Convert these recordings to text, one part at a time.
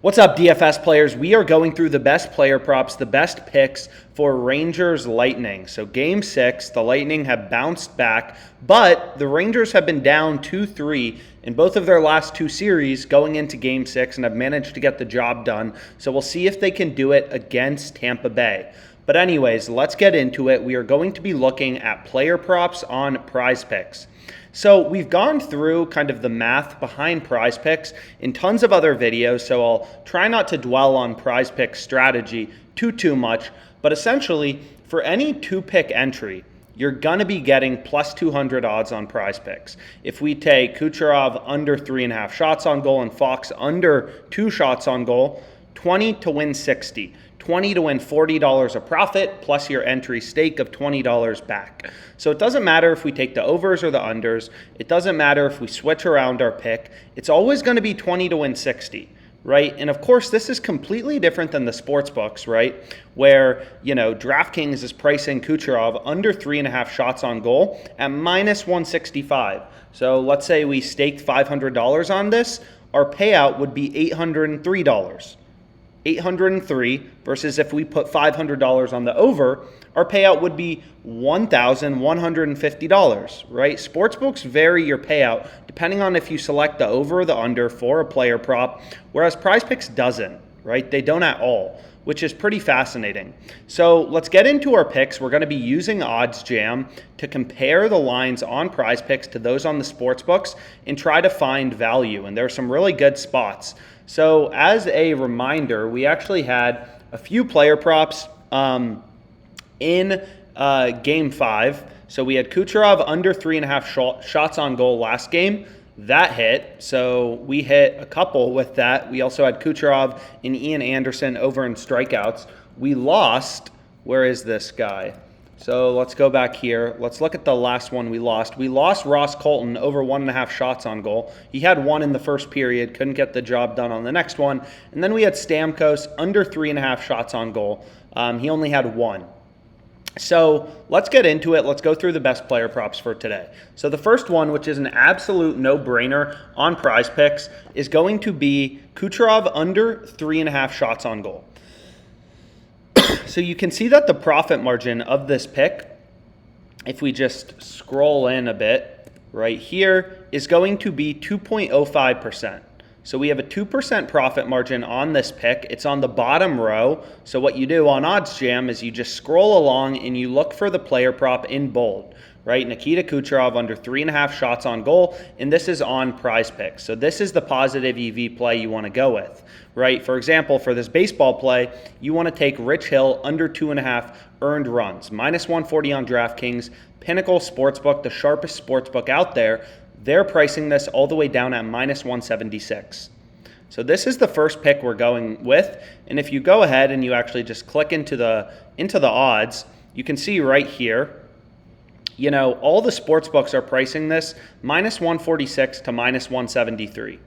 What's up, DFS players? We are going through the best player props, the best picks for Rangers Lightning. So game 6, the Lightning have bounced back, but the Rangers have been down 2-3 in both of their last two series going into game 6 and have managed to get the job done. So we'll see if they can do it against Tampa Bay. But anyways, let's get into it. We are going to be looking at player props on PrizePicks. So we've gone through kind of the math behind PrizePicks in tons of other videos, so I'll try not to dwell on PrizePicks strategy too much, but essentially for any two-pick entry, you're going to be getting plus 200 odds on PrizePicks. If we take Kucherov under 3.5 shots on goal and Fox under 2 shots on goal, 20 to win 60. 20 to win $40 a profit, plus your entry stake of $20 back. So it doesn't matter if we take the overs or the unders. It doesn't matter if we switch around our pick. It's always going to be 20 to win 60, right? And of course, this is completely different than the sportsbooks, right? Where, DraftKings is pricing Kucherov under 3.5 shots on goal at minus 165. So let's say we staked $500 on this. Our payout would be $803. 803 versus if we put $500 on the over, our payout would be $1,150, right? Sportsbooks vary your payout depending on if you select the over or the under for a player prop, whereas PrizePicks doesn't, right? They don't at all, which is pretty fascinating. So let's get into our picks. We're going to be using OddsJam to compare the lines on PrizePicks to those on the sportsbooks and try to find value. And there are some really good spots. So as a reminder, we actually had a few player props in game 5. So we had Kucherov under 3.5 shots on goal last game. That hit. So we hit a couple with that. We also had Kucherov and Ian Anderson over in strikeouts. We lost. Where is this guy? So let's go back here. Let's look at the last one we lost. We lost Ross Colton over 1.5 shots on goal. He had one in the first period, couldn't get the job done on the next one. And then we had Stamkos under 3.5 shots on goal. He only had one. So let's get into it. Let's go through the best player props for today. So the first one, which is an absolute no-brainer on PrizePicks, is going to be Kucherov under 3.5 shots on goal. So you can see that the profit margin of this pick, if we just scroll in a bit right here, is going to be 2.05%. So we have a 2% profit margin on this pick. It's on the bottom row. So what you do on OddsJam is you just scroll along and you look for the player prop in bold, right? Nikita Kucherov under 3.5 shots on goal, and this is on PrizePicks. So this is the positive EV play you want to go with, right? For example, for this baseball play, you want to take Rich Hill under 2.5 earned runs, minus 140 on DraftKings, Pinnacle Sportsbook, the sharpest sportsbook out there. They're pricing this all the way down at minus 176. So this is the first pick we're going with. And if you go ahead and you actually just click into the odds, you can see right here, all the sports books are pricing this minus 146 to minus 173.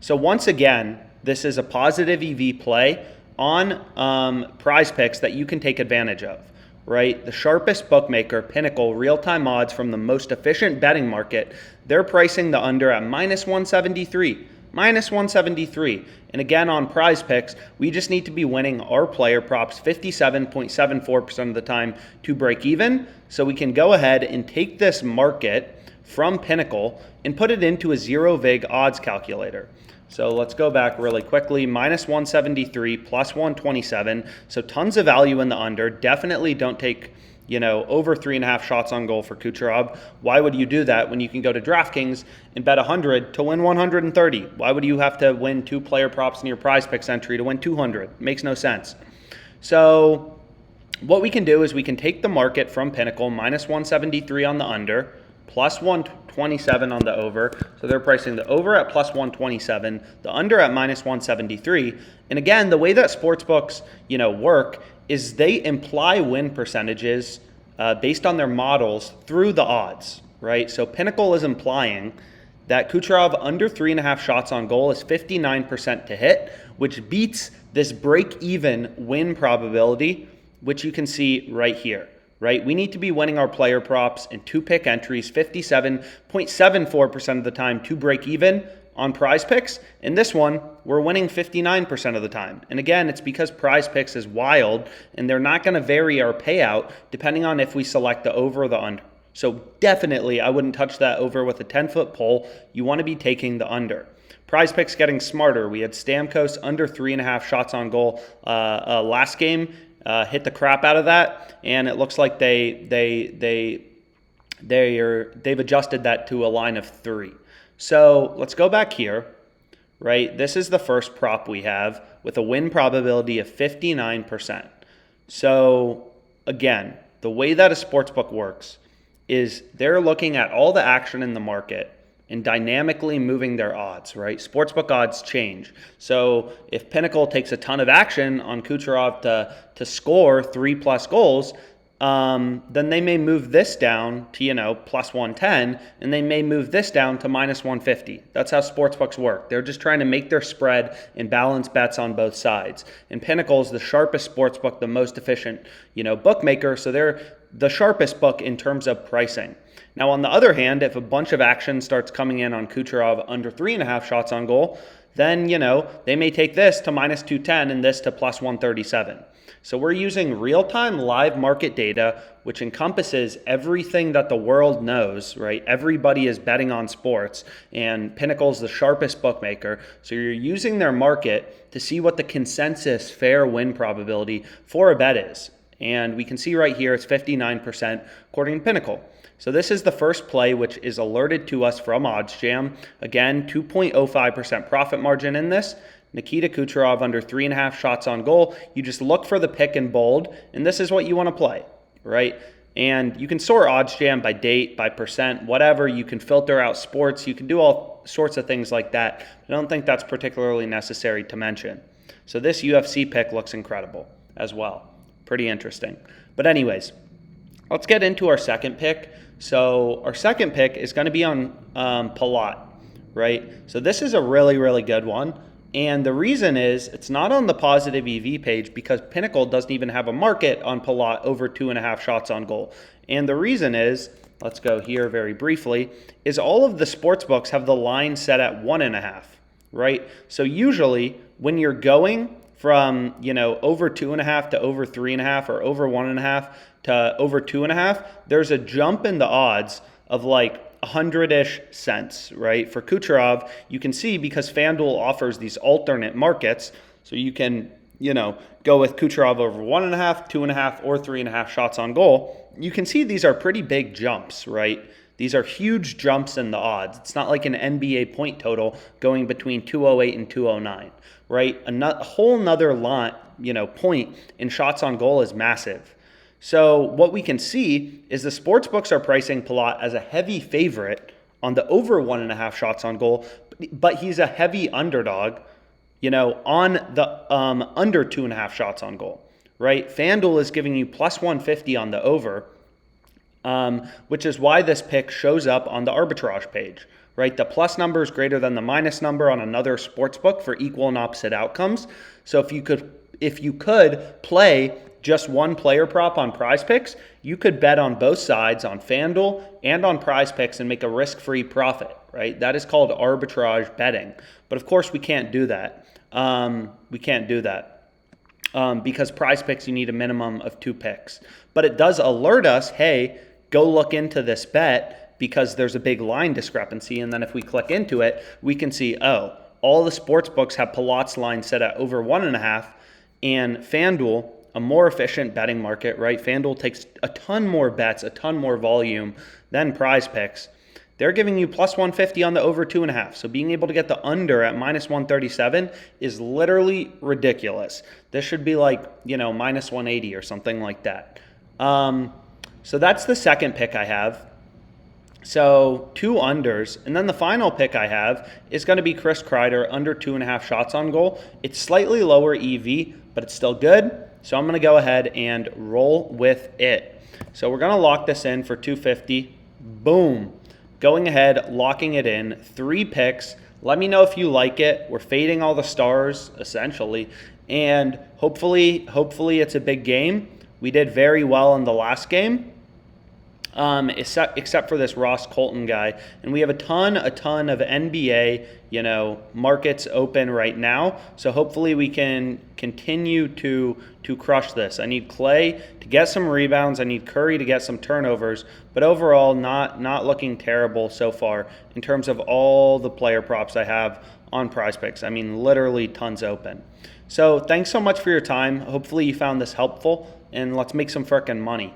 So once again, this is a positive EV play on PrizePicks that you can take advantage of, right? The sharpest bookmaker, Pinnacle, real-time odds from the most efficient betting market, they're pricing the under at minus 173. Minus 173. And again, on PrizePicks, we just need to be winning our player props 57.74% of the time to break even. So we can go ahead and take this market from Pinnacle and put it into a zero vig odds calculator. So let's go back really quickly. Minus 173, plus 127. So tons of value in the under. Definitely don't take over 3.5 shots on goal for Kucherov. Why would you do that when you can go to DraftKings and bet 100 to win 130? Why would you have to win 2 player props in your PrizePicks entry to win 200? Makes no sense. So what we can do is we can take the market from Pinnacle, minus 173 on the under, plus 127 on the over. So they're pricing the over at plus 127, the under at minus 173. And again, the way that sportsbooks, work is they imply win percentages based on their models through the odds, right? So Pinnacle is implying that Kucherov under 3.5 shots on goal is 59% to hit, which beats this break-even win probability, which you can see right here, right? We need to be winning our player props in 2-pick entries 57.74% of the time to break even. on PrizePicks. In this one, we're winning 59% of the time. And again, it's because PrizePicks is wild, and they're not going to vary our payout depending on if we select the over or the under. So definitely, I wouldn't touch that over with a 10-foot pole. You want to be taking the under. PrizePicks getting smarter. We had Stamkos under 3.5 shots on goal last game. Hit the crap out of that, and it looks like they've adjusted that to a line of 3. So let's go back here, right? This is the first prop we have with a win probability of 59%. So again, the way that a sportsbook works is they're looking at all the action in the market and dynamically moving their odds, right? Sportsbook odds change. So if Pinnacle takes a ton of action on Kucherov to score 3+ goals, then they may move this down to, plus 110, and they may move this down to minus 150. That's how sportsbooks work. They're just trying to make their spread and balance bets on both sides. And Pinnacle is the sharpest sportsbook, the most efficient, bookmaker. So they're the sharpest book in terms of pricing. Now, on the other hand, if a bunch of action starts coming in on Kucherov under 3.5 shots on goal, then, they may take this to minus 210 and this to plus 137. So we're using real-time live market data, which encompasses everything that the world knows, right? Everybody is betting on sports, and Pinnacle's the sharpest bookmaker. So you're using their market to see what the consensus fair win probability for a bet is. And we can see right here it's 59% according to Pinnacle. So this is the first play which is alerted to us from OddsJam. Again, 2.05% profit margin in this. Nikita Kucherov under 3.5 shots on goal. You just look for the pick and bold, and this is what you want to play, right? And you can sort OddsJam by date, by percent, whatever. You can filter out sports. You can do all sorts of things like that. I don't think that's particularly necessary to mention. So this UFC pick looks incredible as well. Pretty interesting. But anyways, let's get into our second pick. So our second pick is going to be on Palat, right? So this is a really, really good one. And the reason is it's not on the Positive EV page because Pinnacle doesn't even have a market on Palat over 2.5 shots on goal. And the reason is, let's go here very briefly, is all of the sports books have the line set at 1.5, right? So usually when you're going from, over 2.5 to over 3.5 or over 1.5 to over 2.5, there's a jump in the odds of like 100-ish cents, right? For Kucherov, you can see because FanDuel offers these alternate markets, so you can, go with Kucherov over 1.5, 2.5, or 3.5 shots on goal. You can see these are pretty big jumps, right? These are huge jumps in the odds. It's not like an NBA point total going between 208 and 209, right? A whole nother line, point in shots on goal is massive. So what we can see is the sports books are pricing Palat as a heavy favorite on the over 1.5 shots on goal, but he's a heavy underdog, on the under 2.5 shots on goal, right? FanDuel is giving you plus 150 on the over, which is why this pick shows up on the arbitrage page, right? The plus number is greater than the minus number on another sports book for equal and opposite outcomes. So if you could play just one player prop on PrizePicks, you could bet on both sides, on FanDuel and on PrizePicks, and make a risk-free profit, right? That is called arbitrage betting. But of course, we can't do that. Because PrizePicks, you need a minimum of 2 picks. But it does alert us, hey, go look into this bet because there's a big line discrepancy. And then if we click into it, we can see, oh, all the sports books have Palat's line set at over 1.5, and FanDuel, a more efficient betting market, right? FanDuel takes a ton more bets, a ton more volume than PrizePicks. They're giving you plus 150 on the over 2.5. So being able to get the under at minus 137 is literally ridiculous. This should be like, minus 180 or something like that. So that's the second pick I have. So 2 unders. And then the final pick I have is going to be Chris Kreider under 2.5 shots on goal. It's slightly lower EV, but it's still good. So I'm going to go ahead and roll with it. So we're going to lock this in for 250. Boom. Going ahead, locking it in. 3 picks. Let me know if you like it. We're fading all the stars, essentially. And hopefully it's a big game. We did very well in the last game. except for this Ross Colton guy. And we have a ton of NBA, markets open right now. So hopefully we can continue to crush this. I need Clay to get some rebounds. I need Curry to get some turnovers. But overall, not looking terrible so far in terms of all the player props I have on PrizePicks. I mean, literally tons open. So thanks so much for your time. Hopefully you found this helpful, and let's make some frickin' money.